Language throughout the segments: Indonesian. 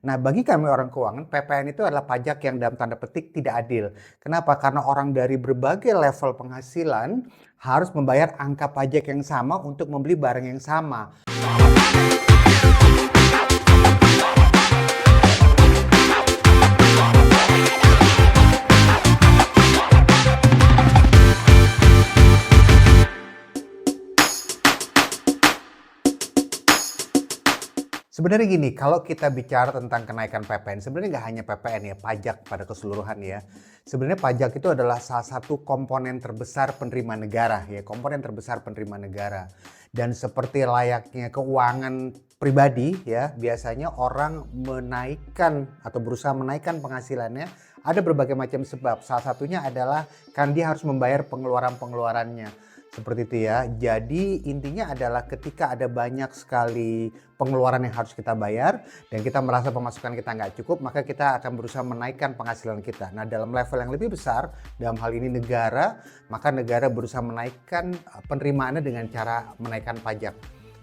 Nah, bagi kami orang keuangan, PPN itu adalah pajak yang dalam tanda petik tidak adil. Kenapa? Karena orang dari berbagai level penghasilan harus membayar angka pajak yang sama untuk membeli barang yang sama. Sebenarnya gini, kalau kita bicara tentang kenaikan PPN, sebenarnya nggak hanya PPN ya, pajak pada keseluruhan ya. Sebenarnya pajak itu adalah salah satu komponen terbesar penerima negara ya, komponen terbesar penerima negara. Dan seperti layaknya keuangan pribadi ya, biasanya orang menaikkan atau berusaha menaikkan penghasilannya ada berbagai macam sebab. Salah satunya adalah kan dia harus membayar pengeluaran-pengeluarannya. Seperti itu ya. Jadi intinya adalah ketika ada banyak sekali pengeluaran yang harus kita bayar dan kita merasa pemasukan kita nggak cukup, maka kita akan berusaha menaikkan penghasilan kita. Nah, dalam level yang lebih besar, dalam hal ini negara, maka negara berusaha menaikkan penerimaannya dengan cara menaikkan pajak.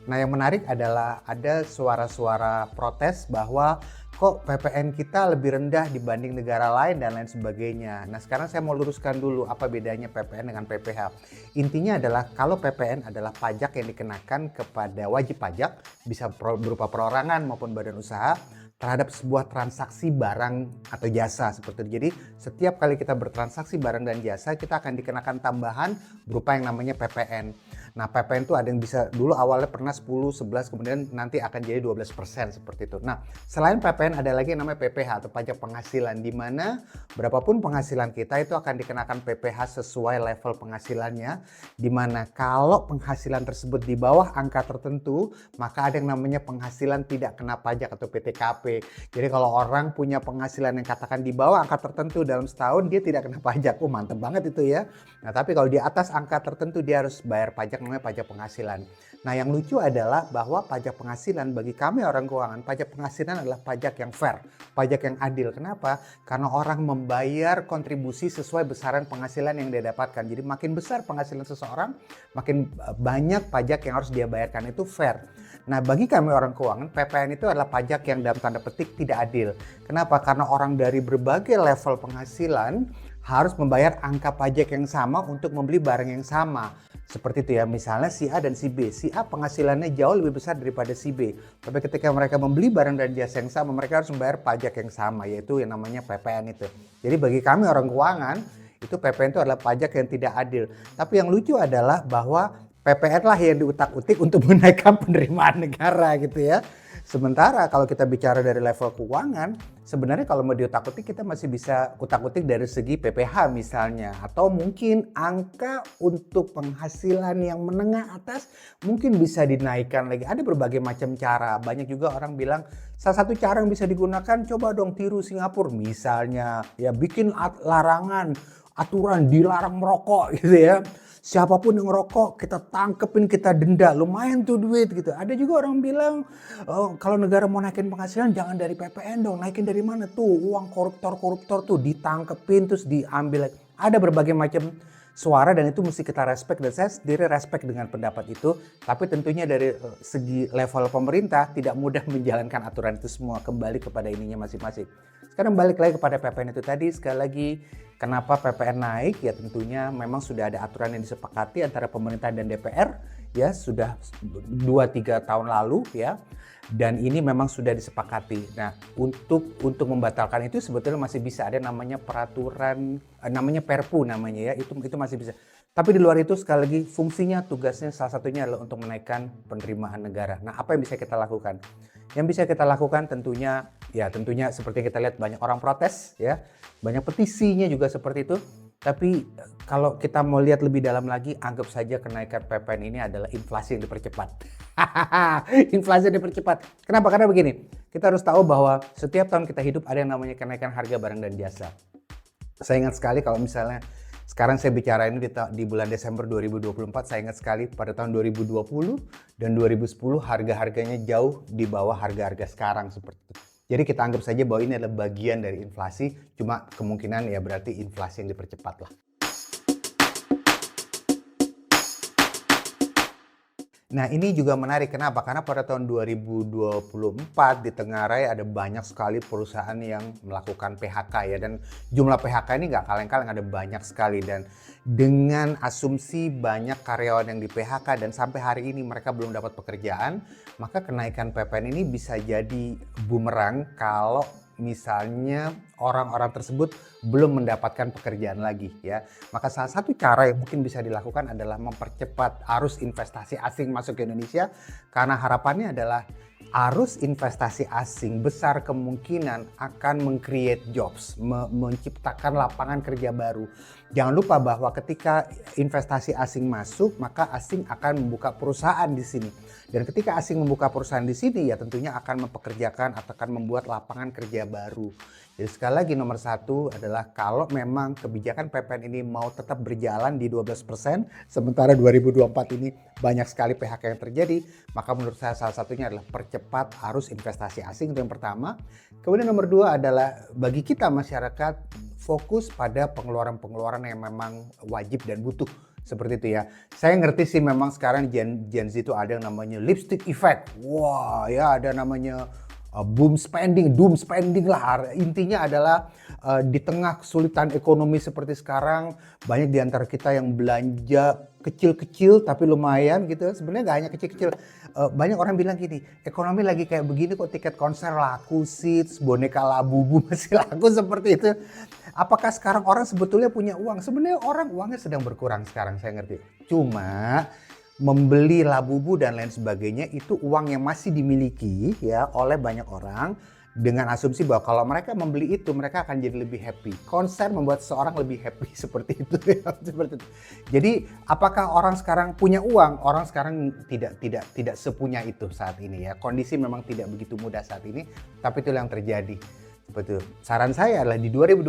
Nah, yang menarik adalah ada suara-suara protes bahwa kok PPN kita lebih rendah dibanding negara lain dan lain sebagainya. Nah, sekarang saya mau luruskan dulu apa bedanya PPN dengan PPh. Intinya adalah kalau PPN adalah pajak yang dikenakan kepada wajib pajak, bisa berupa perorangan maupun badan usaha, terhadap sebuah transaksi barang atau jasa seperti itu. Jadi setiap kali kita bertransaksi barang dan jasa, kita akan dikenakan tambahan berupa yang namanya PPN. Nah, PPN itu ada yang bisa dulu awalnya pernah 10, 11, kemudian nanti akan jadi 12% seperti itu. Nah, selain PPN ada lagi yang namanya PPh atau pajak penghasilan, di mana berapapun penghasilan kita itu akan dikenakan PPh sesuai level penghasilannya, di mana kalau penghasilan tersebut di bawah angka tertentu, maka ada yang namanya penghasilan tidak kena pajak atau PTKP. Jadi kalau orang punya penghasilan yang katakan di bawah angka tertentu dalam setahun, dia tidak kena pajak. Mantep banget itu ya. Nah, tapi kalau di atas angka tertentu dia harus bayar pajak, namanya pajak penghasilan. Nah, yang lucu adalah bahwa pajak penghasilan bagi kami orang keuangan, pajak penghasilan adalah pajak yang fair, pajak yang adil. Kenapa? Karena orang membayar kontribusi sesuai besaran penghasilan yang dia dapatkan. Jadi makin besar penghasilan seseorang, makin banyak pajak yang harus dia bayarkan, itu fair. Nah, bagi kami orang keuangan, PPN itu adalah pajak yang dalam tanda petik tidak adil. Kenapa? Karena orang dari berbagai level penghasilan harus membayar angka pajak yang sama untuk membeli barang yang sama. Seperti itu ya, misalnya si A dan si B. Si A penghasilannya jauh lebih besar daripada si B. Tapi ketika mereka membeli barang dan jasa yang sama, mereka harus membayar pajak yang sama, yaitu yang namanya PPN itu. Jadi bagi kami orang keuangan, itu PPN itu adalah pajak yang tidak adil. Tapi yang lucu adalah bahwa PPN lah yang diutak-utik untuk menaikkan penerimaan negara gitu ya. Sementara kalau kita bicara dari level keuangan, sebenarnya kalau mau diutak-utik kita masih bisa utak-utik dari segi PPh misalnya. Atau mungkin angka untuk penghasilan yang menengah atas mungkin bisa dinaikkan lagi. Ada berbagai macam cara. Banyak juga orang bilang salah satu cara yang bisa digunakan, coba dong tiru Singapura misalnya. Ya bikin larangan, aturan dilarang merokok gitu ya. Siapapun yang ngerokok kita tangkepin, kita denda, lumayan tuh duit gitu. Ada juga orang bilang kalau negara mau naikin penghasilan jangan dari PPN dong, naikin dari mana tuh, uang koruptor tuh ditangkepin terus diambil. Ada berbagai macam suara dan itu mesti kita respect, dan saya sendiri respect dengan pendapat itu. Tapi tentunya dari segi level pemerintah tidak mudah menjalankan aturan itu semua, kembali kepada ininya masing-masing. Sekarang balik lagi kepada PPN itu tadi, sekali lagi kenapa PPN naik? Ya tentunya memang sudah ada aturan yang disepakati antara pemerintah dan DPR ya, sudah 2-3 tahun lalu ya. Dan ini memang sudah disepakati. Nah, untuk membatalkan itu sebetulnya masih bisa, ada namanya peraturan, namanya Perpu namanya ya, itu masih bisa. Tapi di luar itu sekali lagi fungsinya, tugasnya salah satunya adalah untuk menaikkan penerimaan negara. Nah, apa yang bisa kita lakukan? Yang bisa kita lakukan tentunya seperti yang kita lihat banyak orang protes ya, banyak petisinya juga seperti itu. Tapi kalau kita mau lihat lebih dalam lagi, anggap saja kenaikan PPN ini adalah inflasi yang dipercepat. Inflasi yang dipercepat. Kenapa? Karena begini, kita harus tahu bahwa setiap tahun kita hidup ada yang namanya kenaikan harga barang dan jasa. Saya ingat sekali kalau misalnya sekarang saya bicara ini di bulan Desember 2024, saya ingat sekali pada tahun 2020 dan 2010 harga-harganya jauh di bawah harga-harga sekarang seperti itu. Jadi kita anggap saja bahwa ini adalah bagian dari inflasi, cuma kemungkinan ya berarti inflasi yang dipercepat lah. Nah, ini juga menarik. Kenapa? Karena pada tahun 2024 di Tenggarai ada banyak sekali perusahaan yang melakukan PHK ya, dan jumlah PHK ini nggak kaleng-kaleng, ada banyak sekali, dan dengan asumsi banyak karyawan yang di PHK dan sampai hari ini mereka belum dapat pekerjaan, maka kenaikan PPN ini bisa jadi bumerang kalau misalnya orang-orang tersebut belum mendapatkan pekerjaan lagi ya. Maka salah satu cara yang mungkin bisa dilakukan adalah mempercepat arus investasi asing masuk ke Indonesia, karena harapannya adalah arus investasi asing besar kemungkinan akan meng-create jobs, menciptakan lapangan kerja baru. Jangan lupa bahwa ketika investasi asing masuk, maka asing akan membuka perusahaan di sini. Dan ketika asing membuka perusahaan di sini, ya tentunya akan mempekerjakan atau akan membuat lapangan kerja baru. Jadi sekali lagi nomor satu adalah kalau memang kebijakan PPN ini mau tetap berjalan di 12%, sementara 2024 ini banyak sekali PHK yang terjadi, maka menurut saya salah satunya adalah percepat arus investasi asing, itu yang pertama. Kemudian nomor dua adalah bagi kita masyarakat fokus pada pengeluaran-pengeluaran yang memang wajib dan butuh. Seperti itu ya. Saya ngerti sih memang sekarang Gen Z itu ada yang namanya lipstick effect. Wah ya, ada namanya boom spending, doom spending lah. Intinya adalah di tengah kesulitan ekonomi seperti sekarang, banyak di antara kita yang belanja kecil-kecil tapi lumayan gitu. Sebenarnya nggak hanya kecil-kecil. Banyak orang bilang gini, ekonomi lagi kayak begini kok tiket konser laku, seats, boneka Labubu masih laku seperti itu. Apakah sekarang orang sebetulnya punya uang? Sebenarnya orang uangnya sedang berkurang sekarang, saya ngerti. Cuma membeli Labubu dan lain sebagainya itu uang yang masih dimiliki ya oleh banyak orang, dengan asumsi bahwa kalau mereka membeli itu mereka akan jadi lebih happy. Konser membuat seseorang lebih happy seperti itu ya, seperti itu. Jadi apakah orang sekarang punya uang? Orang sekarang tidak sepunya itu saat ini ya. Kondisi memang tidak begitu mudah saat ini, tapi itu yang terjadi. Betul. Saran saya adalah di 2025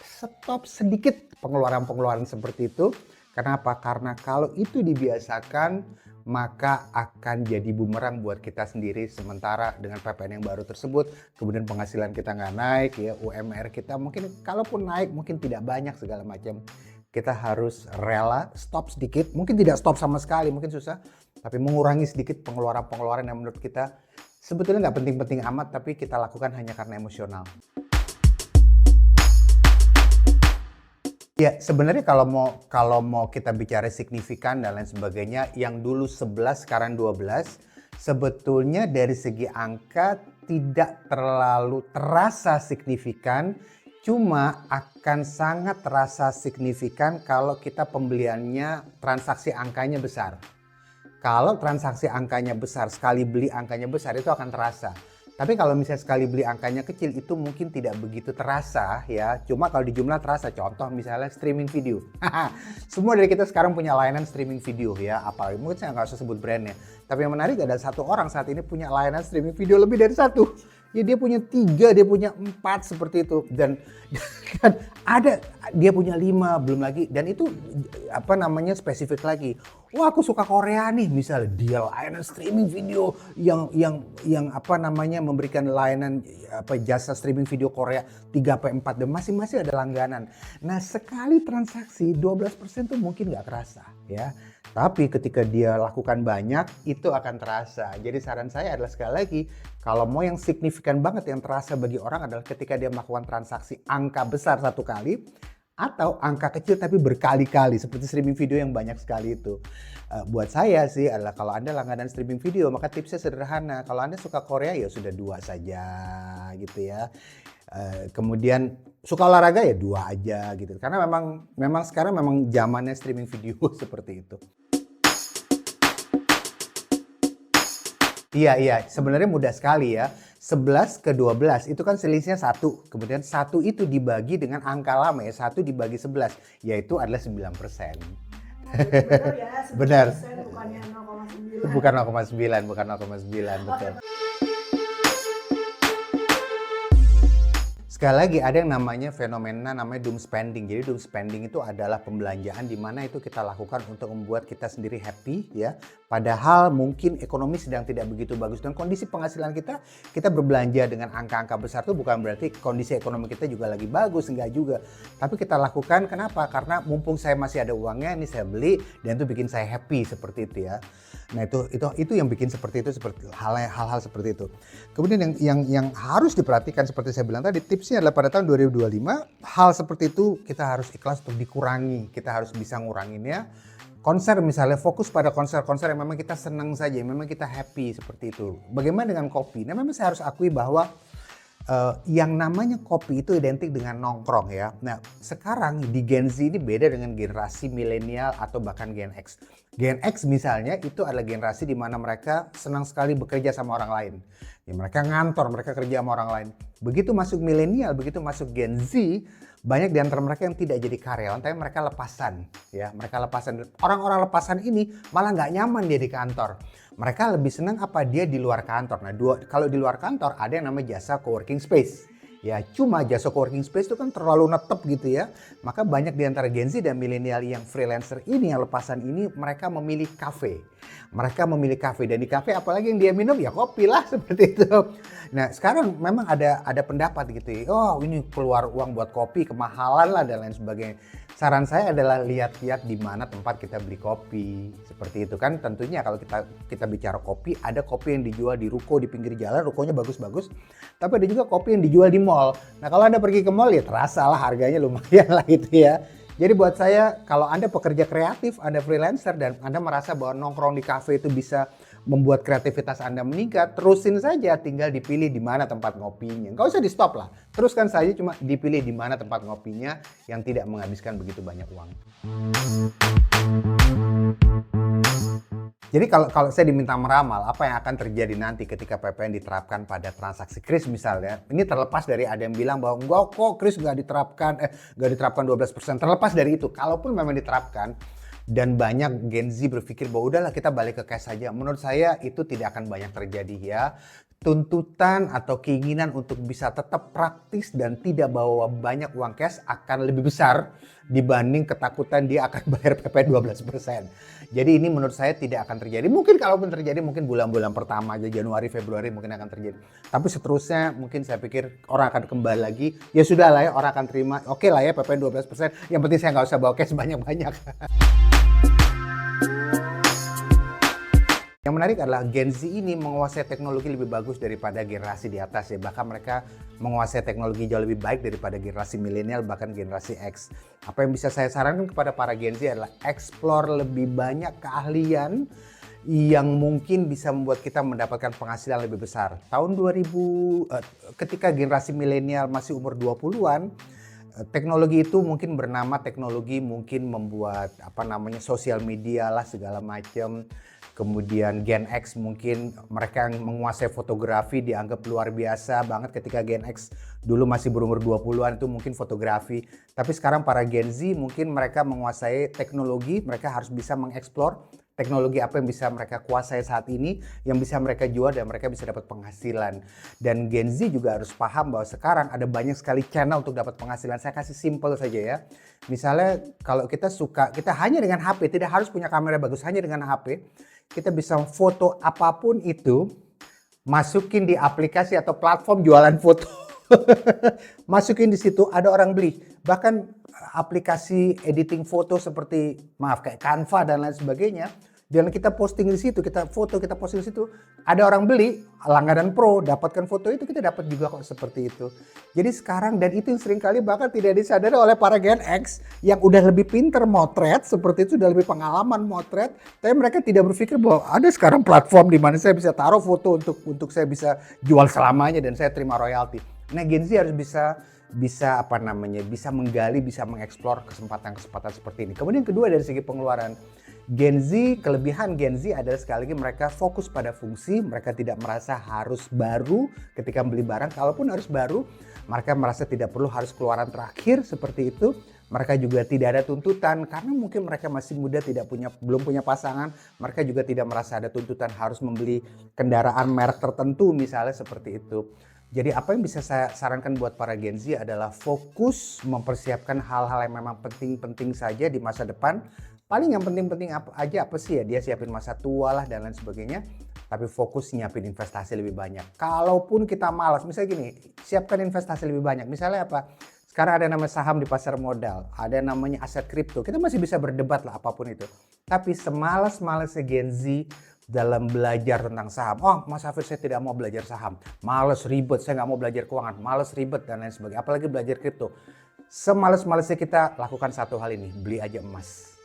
stop sedikit pengeluaran-pengeluaran seperti itu. Kenapa? Karena kalau itu dibiasakan maka akan jadi bumerang buat kita sendiri. Sementara dengan PPN yang baru tersebut, kemudian penghasilan kita nggak naik ya, UMR kita mungkin kalaupun naik mungkin tidak banyak segala macam. Kita harus rela stop sedikit, mungkin tidak stop sama sekali, mungkin susah, tapi mengurangi sedikit pengeluaran-pengeluaran yang menurut kita sebetulnya nggak penting-penting amat, tapi kita lakukan hanya karena emosional. Ya, sebenarnya kalau mau kita bicara signifikan dan lain sebagainya, yang dulu 11 sekarang 12, sebetulnya dari segi angka tidak terlalu terasa signifikan, cuma akan sangat terasa signifikan kalau kita pembeliannya transaksi angkanya besar. Kalau transaksi angkanya besar, sekali beli angkanya besar, itu akan terasa. Tapi kalau misalnya sekali beli angkanya kecil, itu mungkin tidak begitu terasa ya. Cuma kalau di jumlah terasa. Contoh misalnya streaming video. Semua dari kita sekarang punya layanan streaming video ya. Apalagi mungkin saya nggak usah sebut brandnya. Tapi yang menarik ada satu orang saat ini punya layanan streaming video lebih dari satu. Ya dia punya 3, dia punya 4 seperti itu. Dan kan ada dia punya 5 belum lagi. Dan itu apa namanya spesifik lagi. Wah aku suka Korea nih, misalnya dia layanan streaming video yang apa namanya memberikan layanan apa jasa streaming video Korea 3-4 dan masing-masing ada langganan. Nah sekali transaksi 12% tuh mungkin nggak kerasa ya. Tapi ketika dia lakukan banyak itu akan terasa. Jadi saran saya adalah sekali lagi, kalau mau yang signifikan banget yang terasa bagi orang adalah ketika dia melakukan transaksi angka besar satu kali, atau angka kecil tapi berkali-kali seperti streaming video yang banyak sekali itu. Buat saya sih adalah kalau Anda langganan streaming video maka tipsnya sederhana. Kalau Anda suka Korea ya sudah 2 saja gitu ya. Kemudian suka olahraga ya 2 aja gitu. Karena memang sekarang memang zamannya streaming video seperti itu. Iya, sebenarnya mudah sekali ya. 11 ke 12 itu kan selisihnya 1. Kemudian 1 itu dibagi dengan angka lama ya. 1 dibagi 11 yaitu adalah 9%. Benar ya, Benar. 9% bukannya 0,9. Bukan 0,9, betul. Sekali lagi ada yang namanya fenomena namanya doom spending. Jadi doom spending itu adalah pembelanjaan di mana itu kita lakukan untuk membuat kita sendiri happy ya, Padahal mungkin ekonomi sedang tidak begitu bagus dan kondisi penghasilan kita berbelanja dengan angka-angka besar itu bukan berarti kondisi ekonomi kita juga lagi bagus, enggak juga. Tapi kita lakukan kenapa? Karena mumpung saya masih ada uangnya, ini saya beli dan itu bikin saya happy seperti itu ya. Nah itu yang bikin seperti itu, seperti hal-hal seperti itu. Kemudian yang harus diperhatikan seperti saya bilang tadi, tipsnya adalah pada tahun 2025 hal seperti itu kita harus ikhlas untuk dikurangi, kita harus bisa nguranginnya. Konser misalnya, fokus pada konser-konser yang memang kita senang saja, memang kita happy seperti itu. Bagaimana dengan kopi? Nah memang saya harus akui bahwa yang namanya kopi itu identik dengan nongkrong ya. Nah sekarang di Gen Z ini beda dengan generasi milenial atau bahkan Gen X. Gen X misalnya itu adalah generasi di mana mereka senang sekali bekerja sama orang lain. Ya, mereka ngantor, mereka kerja sama orang lain. Begitu masuk milenial, begitu masuk Gen Z, banyak di antara mereka yang tidak jadi karyawan, tapi mereka lepasan. Ya, mereka lepasan. Orang-orang lepasan ini malah nggak nyaman dia di kantor. Mereka lebih senang apa dia di luar kantor. Nah, kalau di luar kantor ada yang namanya jasa coworking space. Ya, cuma jasa coworking space itu kan terlalu netep gitu ya. Maka banyak di antara Gen Z dan milenial yang freelancer ini, yang lepasan ini, mereka memilih kafe. Mereka memilih kafe dan di kafe apalagi yang dia minum ya kopi lah seperti itu. Nah, sekarang memang ada pendapat gitu ya. Oh, ini keluar uang buat kopi, kemahalan lah dan lain sebagainya. Saran saya adalah lihat-lihat di mana tempat kita beli kopi. Seperti itu kan tentunya kalau kita bicara kopi, ada kopi yang dijual di ruko di pinggir jalan, rukonya bagus-bagus. Tapi ada juga kopi yang dijual di mall. Nah, kalau Anda pergi ke mall ya terasa lah harganya lumayan lah gitu ya. Jadi buat saya kalau Anda pekerja kreatif, Anda freelancer dan Anda merasa bahwa nongkrong di kafe itu bisa membuat kreativitas Anda meningkat, terusin saja, tinggal dipilih di mana tempat ngopinya. Nggak usah di stop lah, teruskan saja, cuma dipilih di mana tempat ngopinya yang tidak menghabiskan begitu banyak uang. Jadi kalau saya diminta meramal apa yang akan terjadi nanti ketika PPN diterapkan pada transaksi kris misalnya, ini terlepas dari ada yang bilang bahwa enggak kok kris nggak diterapkan 12%. Terlepas dari itu, kalaupun memang diterapkan, dan banyak Gen Z berpikir bahwa udahlah kita balik ke cash saja. Menurut saya itu tidak akan banyak terjadi ya. Tuntutan atau keinginan untuk bisa tetap praktis dan tidak bawa banyak uang cash akan lebih besar dibanding ketakutan dia akan bayar PPN 12%. Jadi ini menurut saya tidak akan terjadi. Mungkin kalaupun terjadi mungkin bulan-bulan pertama aja, Januari, Februari mungkin akan terjadi. Tapi seterusnya mungkin saya pikir orang akan kembali lagi. Ya sudah lah ya, orang akan terima. Oke lah ya PPN 12%. Yang penting saya nggak usah bawa cash banyak-banyak. Yang menarik adalah Gen Z ini menguasai teknologi lebih bagus daripada generasi di atas ya. Bahkan mereka menguasai teknologi jauh lebih baik daripada generasi milenial bahkan generasi X. Apa yang bisa saya sarankan kepada para Gen Z adalah explore lebih banyak keahlian yang mungkin bisa membuat kita mendapatkan penghasilan lebih besar. Tahun 2000 ketika generasi milenial masih umur 20-an, teknologi itu mungkin bernama teknologi mungkin membuat sosial media lah segala macam. Kemudian Gen X mungkin mereka yang menguasai fotografi dianggap luar biasa banget ketika Gen X dulu masih berumur 20-an itu mungkin fotografi. Tapi sekarang para Gen Z mungkin mereka menguasai teknologi, mereka harus bisa mengeksplor teknologi apa yang bisa mereka kuasai saat ini, yang bisa mereka jual dan mereka bisa dapat penghasilan. Dan Gen Z juga harus paham bahwa sekarang ada banyak sekali channel untuk dapat penghasilan. Saya kasih simple saja ya. Misalnya kalau kita hanya dengan HP, tidak harus punya kamera bagus, hanya dengan HP, kita bisa foto apapun itu, masukin di aplikasi atau platform jualan foto. Masukin di situ, ada orang beli. Bahkan aplikasi editing foto seperti kayak Canva dan lain sebagainya, dan kita posting di situ, kita posting di situ, ada orang beli, langganan pro, dapatkan foto itu, kita dapat juga kok seperti itu. Jadi sekarang, dan itu yang seringkali bahkan tidak disadari oleh para Gen X yang udah lebih pinter motret, seperti itu, udah lebih pengalaman motret, tapi mereka tidak berpikir bahwa ada sekarang platform di mana saya bisa taruh foto untuk saya bisa jual selamanya dan saya terima royalti. Nah, Gen Z harus bisa menggali, bisa mengeksplor kesempatan-kesempatan seperti ini. Kemudian kedua dari segi pengeluaran, kelebihan Gen Z adalah sekali lagi mereka fokus pada fungsi, mereka tidak merasa harus baru ketika beli barang. Kalaupun harus baru, mereka merasa tidak perlu harus keluaran terakhir seperti itu. Mereka juga tidak ada tuntutan karena mungkin mereka masih muda, belum punya pasangan. Mereka juga tidak merasa ada tuntutan harus membeli kendaraan merek tertentu misalnya seperti itu. Jadi apa yang bisa saya sarankan buat para Gen Z adalah fokus mempersiapkan hal-hal yang memang penting-penting saja di masa depan. Paling yang penting-penting apa sih ya, dia siapin masa tua lah dan lain sebagainya. Tapi fokus nyiapin investasi lebih banyak. Kalaupun kita malas, misalnya gini, siapkan investasi lebih banyak. Misalnya apa? Sekarang ada namanya saham di pasar modal, ada namanya aset kripto. Kita masih bisa berdebat lah apapun itu. Tapi semalas-malasnya Gen Z dalam belajar tentang saham. Oh, Mas Hafir, saya tidak mau belajar saham. Males, ribet, saya nggak mau belajar keuangan. Males, ribet, dan lain sebagainya. Apalagi belajar kripto. Semales-malesnya kita lakukan satu hal ini, beli aja emas.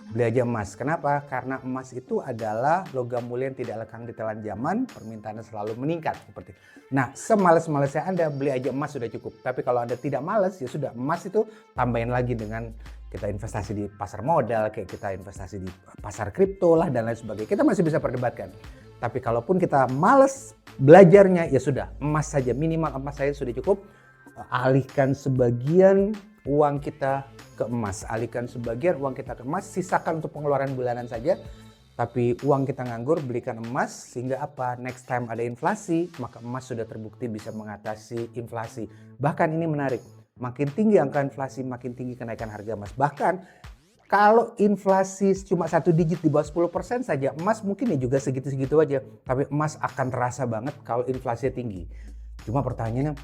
Beli aja emas. Kenapa? Karena emas itu adalah logam mulia yang tidak lekang ditelan zaman, permintaannya selalu meningkat seperti. Nah, semales-malesnya Anda beli aja emas sudah cukup. Tapi kalau Anda tidak males, ya sudah, emas itu tambahin lagi dengan kita investasi di pasar modal, kayak kita investasi di pasar kripto lah dan lain sebagainya. Kita masih bisa perdebatkan. Tapi kalaupun kita males belajarnya, ya sudah, emas saja, minimal emas saja sudah cukup. Alihkan sebagian uang kita ke emas, alihkan sebagian uang kita ke emas, sisakan untuk pengeluaran bulanan saja. Tapi uang kita nganggur, belikan emas sehingga apa? Next time ada inflasi, maka emas sudah terbukti bisa mengatasi inflasi. Bahkan ini menarik, makin tinggi angka inflasi, makin tinggi kenaikan harga emas. Bahkan kalau inflasi cuma 1 digit di bawah 10% saja, emas mungkin ya juga segitu-segitu aja. Tapi emas akan terasa banget kalau inflasinya tinggi. Cuma pertanyaannya,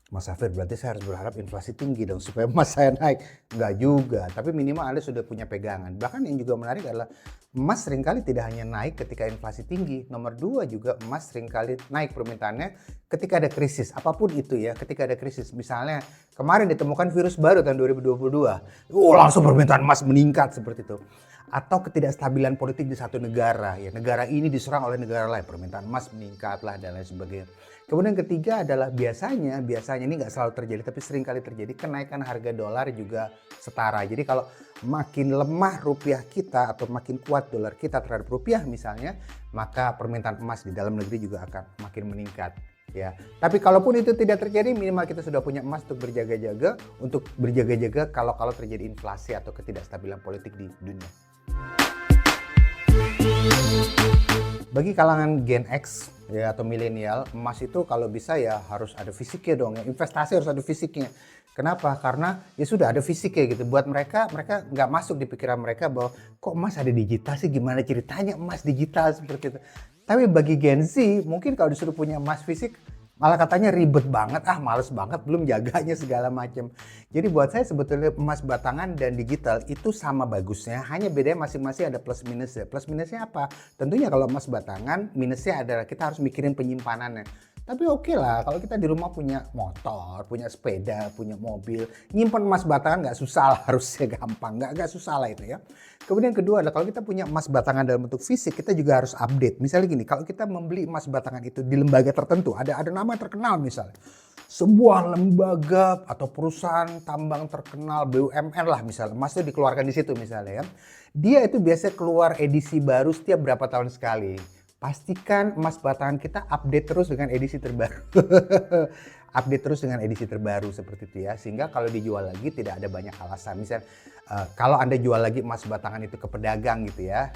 Mas Hafir, berarti saya harus berharap inflasi tinggi dong supaya emas saya naik. Enggak juga, tapi minimal Anda sudah punya pegangan. Bahkan yang juga menarik adalah emas seringkali tidak hanya naik ketika inflasi tinggi. Nomor 2 juga emas seringkali naik permintaannya ketika ada krisis. Apapun itu ya, ketika ada krisis. Misalnya kemarin ditemukan virus baru tahun 2022. Langsung permintaan emas meningkat seperti itu. Atau ketidakstabilan politik di satu negara. Ya, negara ini diserang oleh negara lain. Permintaan emas meningkat lah dan lain sebagainya. Kemudian ketiga adalah biasanya ini nggak selalu terjadi tapi sering kali terjadi kenaikan harga dolar juga setara. Jadi kalau makin lemah rupiah kita atau makin kuat dolar kita terhadap rupiah misalnya, maka permintaan emas di dalam negeri juga akan makin meningkat. Ya, tapi kalaupun itu tidak terjadi, minimal kita sudah punya emas untuk berjaga-jaga kalau terjadi inflasi atau ketidakstabilan politik di dunia. Bagi kalangan Gen X ya atau milenial, emas itu kalau bisa ya harus ada fisiknya dong ya. Investasi harus ada fisiknya. Kenapa? Karena ya sudah ada fisiknya gitu. Buat mereka nggak masuk di pikiran mereka bahwa kok emas ada digital sih, gimana ceritanya emas digital seperti itu. Tapi bagi Gen Z mungkin kalau disuruh punya emas fisik malah katanya ribet banget, males banget, belum jaganya segala macam. Jadi buat saya sebetulnya emas batangan dan digital itu sama bagusnya, hanya bedanya masing-masing ada plus minusnya. Plus minusnya apa? Tentunya kalau emas batangan, minusnya adalah kita harus mikirin penyimpanannya. Tapi oke lah, kalau kita di rumah punya motor, punya sepeda, punya mobil, nyimpan emas batangan nggak susah lah, harusnya gampang, nggak susah lah itu ya. Kemudian kedua adalah kalau kita punya emas batangan dalam bentuk fisik, kita juga harus update. Misalnya gini, kalau kita membeli emas batangan itu di lembaga tertentu, ada nama terkenal misalnya. Sebuah lembaga atau perusahaan tambang terkenal BUMN lah misalnya, emas itu dikeluarkan di situ misalnya ya. Dia itu biasanya keluar edisi baru setiap berapa tahun sekali. Pastikan emas batangan kita update terus dengan edisi terbaru. Update terus dengan edisi terbaru seperti itu ya. Sehingga kalau dijual lagi tidak ada banyak alasan. Misal kalau Anda jual lagi emas batangan itu ke pedagang gitu ya.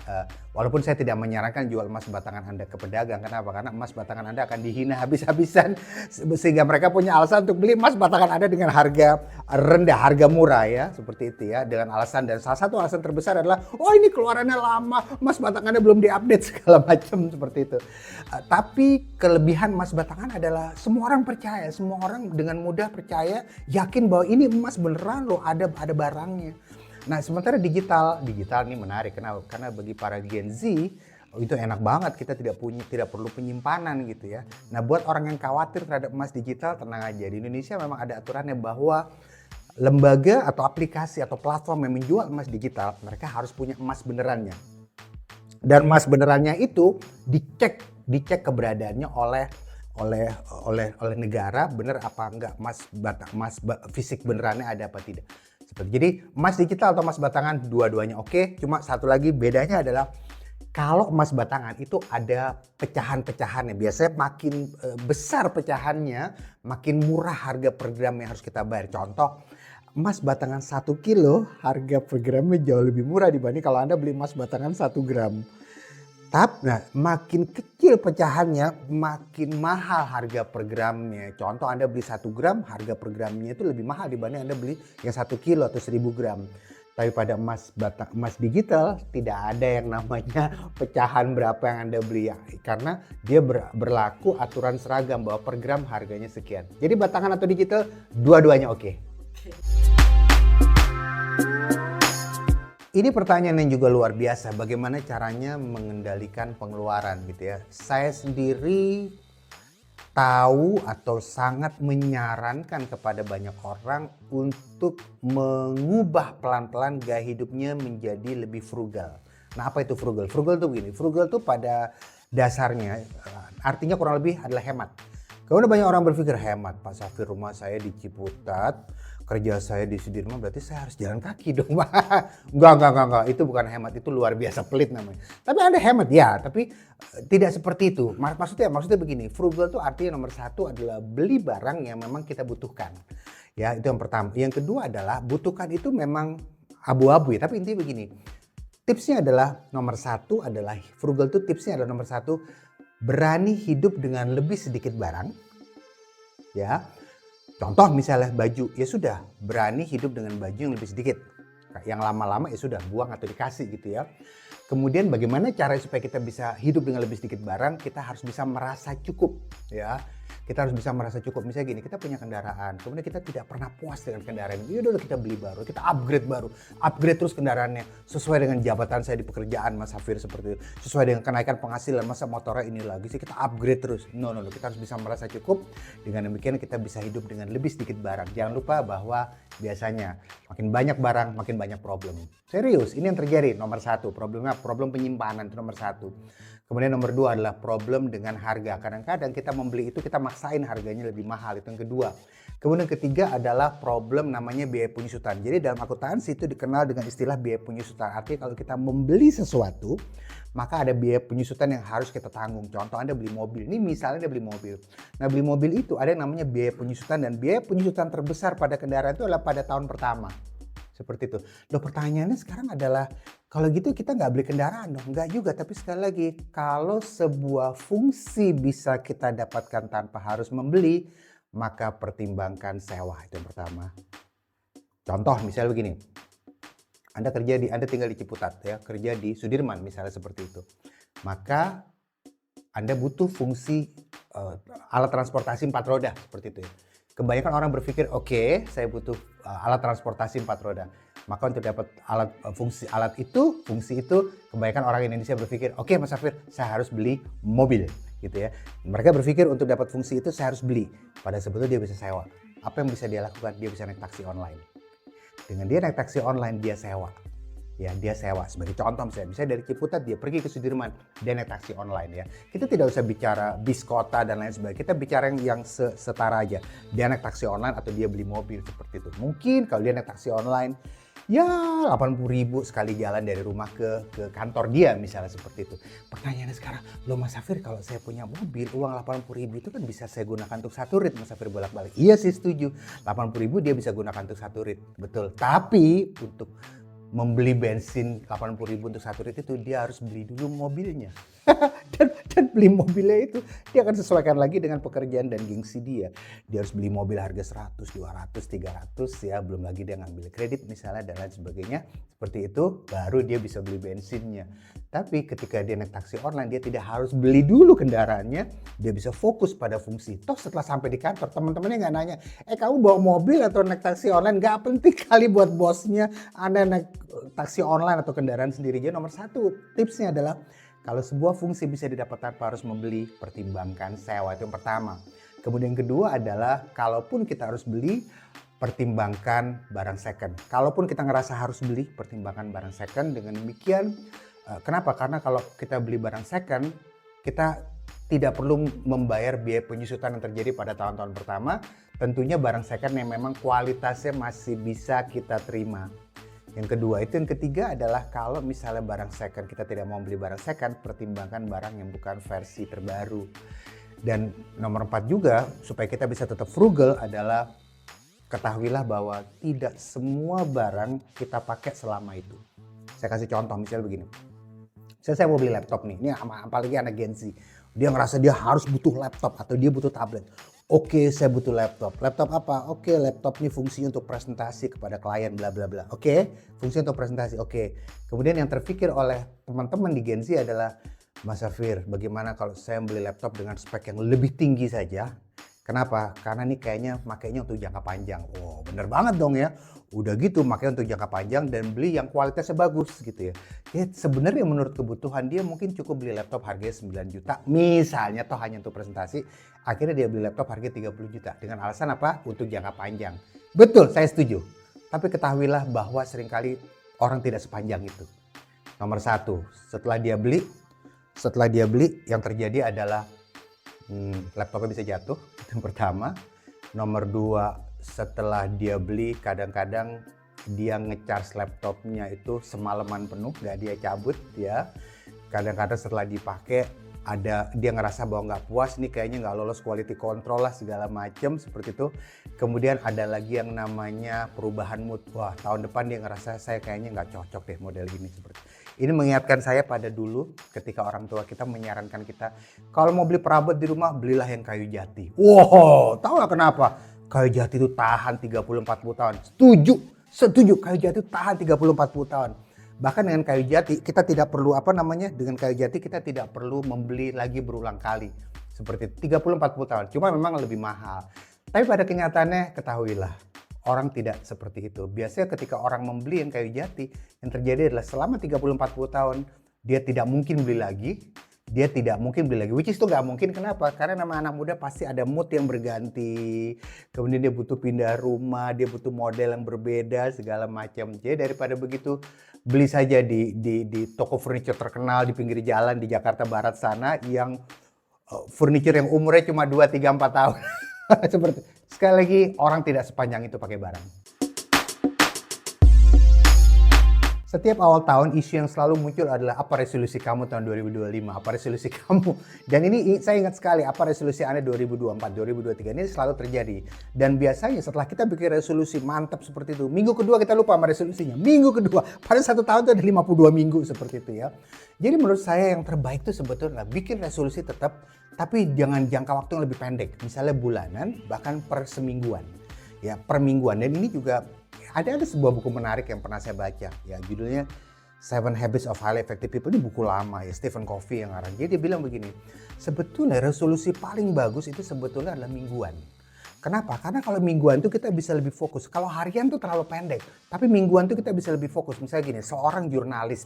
Walaupun saya tidak menyarankan jual emas batangan Anda ke pedagang. Kenapa? Karena emas batangan Anda akan dihina habis-habisan. Sehingga mereka punya alasan untuk beli emas batangan Anda dengan harga rendah, harga murah ya. Seperti itu ya. Dengan alasan, dan salah satu alasan terbesar adalah, oh ini keluarannya lama, emas batangan Anda belum diupdate segala macam seperti itu. Tapi kelebihan emas batangan adalah semua orang percaya. Semua orang dengan mudah percaya, yakin bahwa ini emas beneran loh, ada barangnya. Nah sementara digital ini menarik. Kenapa? Karena bagi para Gen Z itu enak banget, kita tidak perlu penyimpanan gitu ya. Nah buat orang yang khawatir terhadap emas digital, tenang aja, di Indonesia memang ada aturannya bahwa lembaga atau aplikasi atau platform yang menjual emas digital, mereka harus punya emas benerannya. Dan emas benerannya itu dicek keberadaannya oleh negara, bener apa enggak emas fisik benerannya ada apa tidak. Jadi emas digital atau emas batangan dua-duanya oke. Cuma satu lagi bedanya adalah kalau emas batangan itu ada pecahan-pecahannya. Biasanya makin besar pecahannya, makin murah harga per gram yang harus kita bayar. Contoh, emas batangan 1 kilo harga per gramnya jauh lebih murah dibanding kalau Anda beli emas batangan 1 gram. Nah, makin kecil pecahannya, makin mahal harga per gramnya. Contoh Anda beli 1 gram, harga per gramnya itu lebih mahal dibanding Anda beli yang 1 kilo atau 1000 gram. Tapi pada emas digital tidak ada yang namanya pecahan berapa yang Anda beli ya. Karena dia berlaku aturan seragam bahwa per gram harganya sekian. Jadi batangan atau digital dua-duanya oke. Ini pertanyaan yang juga luar biasa. Bagaimana caranya mengendalikan pengeluaran gitu ya. Saya sendiri tahu atau sangat menyarankan kepada banyak orang untuk mengubah pelan-pelan gaya hidupnya menjadi lebih frugal. Nah, apa itu frugal? Frugal tuh begini, frugal tuh pada dasarnya artinya kurang lebih adalah hemat. Kalau banyak orang berpikir hemat, Pak Safir, rumah saya di Ciputat, kerja saya di Sudirman, berarti saya harus jalan kaki dong, Pak. Enggak. Itu bukan hemat, itu luar biasa pelit namanya. Tapi Anda hemat ya, tapi tidak seperti itu. Maksudnya begini, frugal itu artinya nomor satu adalah beli barang yang memang kita butuhkan. Ya, itu yang pertama. Yang kedua adalah butuhkan itu memang abu-abu ya, tapi intinya begini. Tipsnya adalah nomor satu adalah frugal itu tipsnya adalah nomor satu, berani hidup dengan lebih sedikit barang. Ya. Contoh misalnya baju, ya sudah berani hidup dengan baju yang lebih sedikit. Yang lama-lama ya sudah buang atau dikasih gitu ya. Kemudian bagaimana cara supaya kita bisa hidup dengan lebih sedikit barang, kita harus bisa merasa cukup ya. Kita harus bisa merasa cukup. Misalnya gini, kita punya kendaraan, kemudian kita tidak pernah puas dengan kendaraan itu. Ya udah kita beli baru, kita upgrade terus kendaraannya sesuai dengan jabatan saya di pekerjaan, Mas Safir, seperti itu. Sesuai dengan kenaikan penghasilan, masa motornya ini lagi sih, kita upgrade terus. No, kita harus bisa merasa cukup. Dengan demikian kita bisa hidup dengan lebih sedikit barang. Jangan lupa bahwa biasanya makin banyak barang, makin banyak problem. Serius, ini yang terjadi. Nomor satu, problem penyimpanan itu nomor satu. Kemudian nomor dua adalah problem dengan harga. Kadang-kadang kita membeli itu kita maksain harganya lebih mahal, itu yang kedua. Kemudian ketiga adalah problem namanya biaya penyusutan. Jadi dalam akuntansi itu dikenal dengan istilah biaya penyusutan. Artinya kalau kita membeli sesuatu, maka ada biaya penyusutan yang harus kita tanggung. Contoh Anda beli mobil, ini misalnya Anda beli mobil. Nah, beli mobil itu ada yang namanya biaya penyusutan, dan biaya penyusutan terbesar pada kendaraan itu adalah pada tahun pertama. Seperti itu. Loh, pertanyaannya sekarang adalah, kalau gitu kita nggak beli kendaraan dong? Nggak juga, tapi sekali lagi, kalau sebuah fungsi bisa kita dapatkan tanpa harus membeli, maka pertimbangkan sewa, itu yang pertama. Contoh misalnya begini, Anda tinggal di Ciputat ya, kerja di Sudirman misalnya seperti itu. Maka Anda butuh fungsi alat transportasi 4 roda seperti itu ya. Kebanyakan orang berpikir, oke, saya butuh alat transportasi 4 roda. Maka untuk dapat fungsi itu, kebanyakan orang Indonesia berpikir, oke, Mas Safir, saya harus beli mobil, gitu ya. Mereka berpikir untuk dapat fungsi itu saya harus beli. Padahal sebetulnya dia bisa sewa. Apa yang bisa dia lakukan? Dia bisa naik taksi online. Dengan dia naik taksi online, dia sewa. Ya, dia sewa. Sebagai contoh misalnya dari Ciputat dia pergi ke Sudirman, dia naik taksi online ya. Kita tidak usah bicara bis kota dan lain sebagainya. Kita bicara yang setara aja. Dia naik taksi online atau dia beli mobil seperti itu. Mungkin kalau dia naik taksi online, ya 80.000 sekali jalan dari rumah ke kantor dia misalnya seperti itu. Pertanyaannya sekarang, loh Mas Safir, kalau saya punya mobil, uang 80.000 itu kan bisa saya gunakan untuk 1 rit, Mas Safir bolak-balik. Iya sih, setuju. 80.000 dia bisa gunakan untuk 1 rit. Betul. Tapi untuk membeli bensin 80.000 untuk 1 rit itu dia harus beli dulu mobilnya. dan beli mobilnya itu dia akan sesuaikan lagi dengan pekerjaan dan gengsi dia. Dia harus beli mobil harga 100, 200, 300 ya, belum lagi dia ngambil kredit misalnya dan lain sebagainya. Seperti itu baru dia bisa beli bensinnya. Tapi ketika dia naik taksi online, dia tidak harus beli dulu kendaraannya, dia bisa fokus pada fungsi. Toh setelah sampai di kantor, teman-temannya nggak nanya, kamu bawa mobil atau naik taksi online? Nggak penting kali buat bosnya Anda naik taksi online atau kendaraan sendiri. Jadi nomor satu tipsnya adalah, kalau sebuah fungsi bisa didapat tanpa harus membeli, pertimbangkan sewa, itu yang pertama. Kemudian yang kedua adalah, kalaupun kita harus beli, pertimbangkan barang second. Kalaupun kita ngerasa harus beli, pertimbangkan barang second. Dengan demikian, kenapa? Karena kalau kita beli barang second, kita tidak perlu membayar biaya penyusutan yang terjadi pada tahun-tahun pertama. Tentunya barang second yang memang kualitasnya masih bisa kita terima. Yang kedua itu. Yang ketiga adalah kalau misalnya barang second, kita tidak mau beli barang second, pertimbangkan barang yang bukan versi terbaru. Dan nomor 4 juga, supaya kita bisa tetap frugal adalah, ketahuilah bahwa tidak semua barang kita pakai selama itu. Saya kasih contoh misalnya begini. Saya mau beli laptop nih, ini apalagi anak Gen Z. Dia ngerasa dia harus butuh laptop atau dia butuh tablet. Oke, saya butuh laptop. Laptop apa? Oke, laptop ini fungsinya untuk presentasi kepada klien bla bla bla. Oke, fungsinya untuk presentasi. Oke. Kemudian yang terpikir oleh teman-teman di Gen Z adalah, Mas Safir, bagaimana kalau saya beli laptop dengan spek yang lebih tinggi saja? Kenapa? Karena ini kayaknya makainya untuk jangka panjang. Oh, bener banget dong ya. Udah gitu makanya untuk jangka panjang dan beli yang kualitasnya bagus gitu ya. Ya sebenarnya menurut kebutuhan dia mungkin cukup beli laptop harganya 9 juta. Misalnya toh hanya untuk presentasi. Akhirnya dia beli laptop harganya 30 juta. Dengan alasan apa? Untuk jangka panjang. Betul, saya setuju. Tapi ketahuilah bahwa seringkali orang tidak sepanjang itu. Nomor satu, setelah dia beli yang terjadi adalah laptopnya bisa jatuh, itu yang pertama. Nomor dua, setelah dia beli kadang-kadang dia ngecharge laptopnya itu semalaman penuh, nggak dia cabut ya. Kadang-kadang setelah dipakai dia ngerasa bahwa nggak puas, ini kayaknya nggak lolos quality control lah segala macam seperti itu. Kemudian ada lagi yang namanya perubahan mood. Wah, tahun depan dia ngerasa saya kayaknya nggak cocok deh model ini seperti itu. Ini mengingatkan saya pada dulu ketika orang tua kita menyarankan kita kalau mau beli perabot di rumah belilah yang kayu jati. Wow, tahu nggak kenapa? Kayu jati itu tahan 30-40 tahun. Setuju, kayu jati itu tahan 30-40 tahun. Bahkan dengan kayu jati kita tidak perlu dengan kayu jati kita tidak perlu membeli lagi berulang kali. Seperti 30-40 tahun, cuma memang lebih mahal. Tapi pada kenyataannya ketahuilah, orang tidak seperti itu. Biasanya ketika orang membeli yang kayu jati, yang terjadi adalah selama 30-40 tahun dia tidak mungkin beli lagi. Which is itu nggak mungkin. Kenapa? Karena nama anak muda pasti ada mood yang berganti. Kemudian dia butuh pindah rumah, dia butuh model yang berbeda, segala macam. Jadi daripada begitu, beli saja di toko furniture terkenal di pinggir jalan di Jakarta Barat sana yang furniture yang umurnya cuma 2, 3, 4 tahun. Seperti sekali lagi, orang tidak sepanjang itu pakai barang. Setiap awal tahun isu yang selalu muncul adalah apa resolusi kamu tahun 2025, apa resolusi kamu. Dan ini saya ingat sekali apa resolusi Anda 2024, 2023, ini selalu terjadi. Dan biasanya setelah kita bikin resolusi mantap seperti itu, minggu kedua kita lupa sama resolusinya. Minggu kedua, pada 1 tahun itu ada 52 minggu seperti itu ya. Jadi menurut saya yang terbaik itu sebetulnya bikin resolusi tetap, tapi jangan jangka waktu yang lebih pendek. Misalnya bulanan, bahkan per semingguan. Ya, per mingguan. Dan ini juga ada sebuah buku menarik yang pernah saya baca ya, judulnya Seven Habits of Highly Effective People. Ini buku lama ya, Stephen Covey yang ngarang. Jadi dia bilang begini, sebetulnya resolusi paling bagus itu sebetulnya adalah mingguan. Kenapa? Karena kalau mingguan itu kita bisa lebih fokus. Kalau harian itu terlalu pendek, tapi mingguan itu kita bisa lebih fokus. Misalnya gini, seorang jurnalis,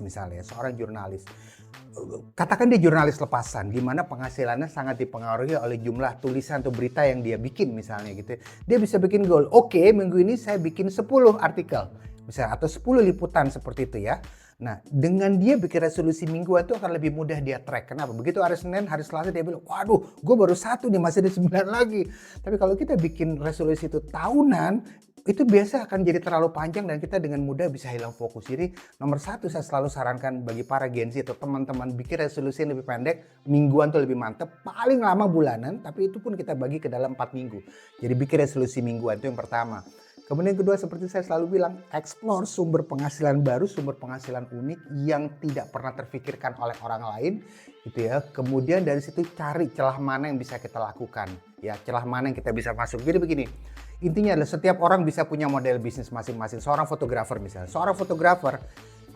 katakan dia jurnalis lepasan, di mana penghasilannya sangat dipengaruhi oleh jumlah tulisan atau berita yang dia bikin misalnya gitu. Dia bisa bikin goal, oke, minggu ini saya bikin 10 artikel misalnya atau 10 liputan seperti itu ya. Nah, dengan dia bikin resolusi mingguan itu akan lebih mudah dia track. Kenapa? Begitu hari Senin, hari Selasa dia bilang, waduh, gue baru 1 nih, masih ada 9 lagi. Tapi kalau kita bikin resolusi itu tahunan, itu biasa akan jadi terlalu panjang dan kita dengan mudah bisa hilang fokus. Jadi nomor 1 saya selalu sarankan bagi para Gen Z atau teman-teman bikin resolusi yang lebih pendek, mingguan tuh lebih mantap, paling lama bulanan, tapi itu pun kita bagi ke dalam 4 minggu. Jadi bikin resolusi mingguan itu yang pertama. Kemudian kedua, seperti saya selalu bilang, explore sumber penghasilan baru, sumber penghasilan unik yang tidak pernah terfikirkan oleh orang lain, gitu ya. Kemudian dari situ cari celah mana yang bisa kita lakukan, ya, celah mana yang kita bisa masuk. Jadi begini, intinya adalah setiap orang bisa punya model bisnis masing-masing. Seorang fotografer misalnya,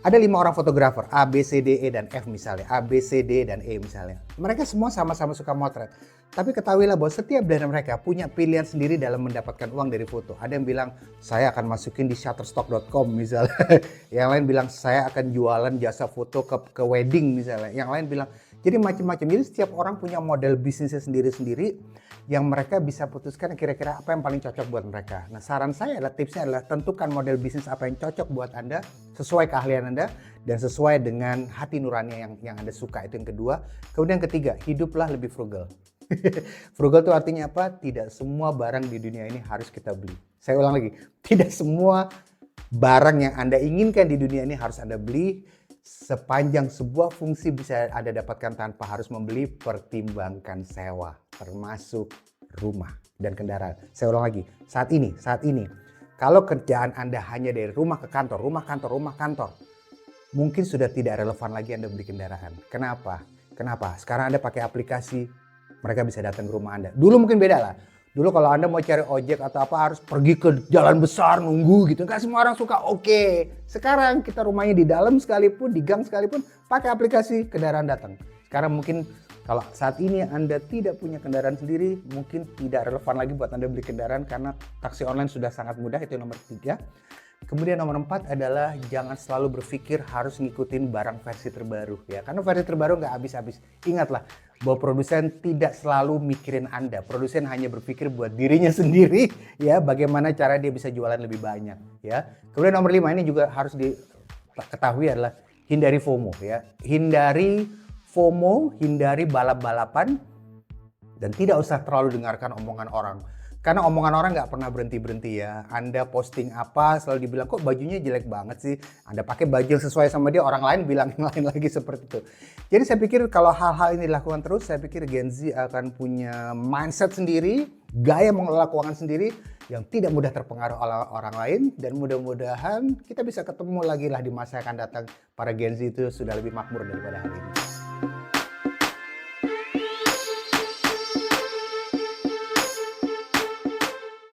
ada 5 orang fotografer, A, B, C, D, E, dan F misalnya. A, B, C, D, dan E misalnya. Mereka semua sama-sama suka motret. Tapi ketahuilah bahwa setiap dari mereka punya pilihan sendiri dalam mendapatkan uang dari foto. Ada yang bilang, saya akan masukin di shutterstock.com misalnya. Yang lain bilang, saya akan jualan jasa foto ke wedding misalnya. Yang lain bilang, jadi macam-macam. Jadi setiap orang punya model bisnisnya sendiri-sendiri yang mereka bisa putuskan kira-kira apa yang paling cocok buat mereka. Nah, saran saya adalah tipsnya adalah tentukan model bisnis apa yang cocok buat Anda, sesuai keahlian Anda dan sesuai dengan hati nurani yang Anda suka. Itu yang kedua. Kemudian yang ketiga, hiduplah lebih frugal. Frugal itu artinya apa? Tidak semua barang di dunia ini harus kita beli. Saya ulang lagi, tidak semua barang yang Anda inginkan di dunia ini harus Anda beli. Sepanjang sebuah fungsi bisa Anda dapatkan tanpa harus membeli, pertimbangkan sewa, termasuk rumah dan kendaraan. Saya ulang lagi, saat ini, kalau kerjaan Anda hanya dari rumah ke kantor, rumah kantor, mungkin sudah tidak relevan lagi Anda beli kendaraan. Kenapa? Sekarang Anda pakai aplikasi, mereka bisa datang ke rumah Anda. Dulu mungkin beda lah. Dulu kalau Anda mau cari ojek atau apa harus pergi ke jalan besar nunggu gitu. Nggak semua orang suka. Oke. Sekarang kita rumahnya di dalam sekalipun, di gang sekalipun pakai aplikasi kendaraan datang. Sekarang mungkin kalau saat ini Anda tidak punya kendaraan sendiri, mungkin tidak relevan lagi buat Anda beli kendaraan karena taksi online sudah sangat mudah, itu nomor 3. Kemudian nomor 4 adalah jangan selalu berpikir harus ngikutin barang versi terbaru ya. Karena versi terbaru nggak habis-habis. Ingatlah bahwa produsen tidak selalu mikirin Anda. Produsen hanya berpikir buat dirinya sendiri ya, bagaimana cara dia bisa jualan lebih banyak ya. Kemudian nomor 5 ini juga harus diketahui adalah hindari FOMO ya. Hindari FOMO, hindari balap-balapan dan tidak usah terlalu dengarkan omongan orang. Karena omongan orang nggak pernah berhenti-berhenti ya. Anda posting apa selalu dibilang kok bajunya jelek banget sih. Anda pakai baju yang sesuai sama dia, orang lain bilang yang lain lagi seperti itu. Jadi saya pikir kalau hal-hal ini dilakukan terus, saya pikir Gen Z akan punya mindset sendiri, gaya mengelola keuangan sendiri yang tidak mudah terpengaruh oleh orang lain. Dan mudah-mudahan kita bisa ketemu lagi lah di masa yang akan datang. Para Gen Z itu sudah lebih makmur daripada hari ini.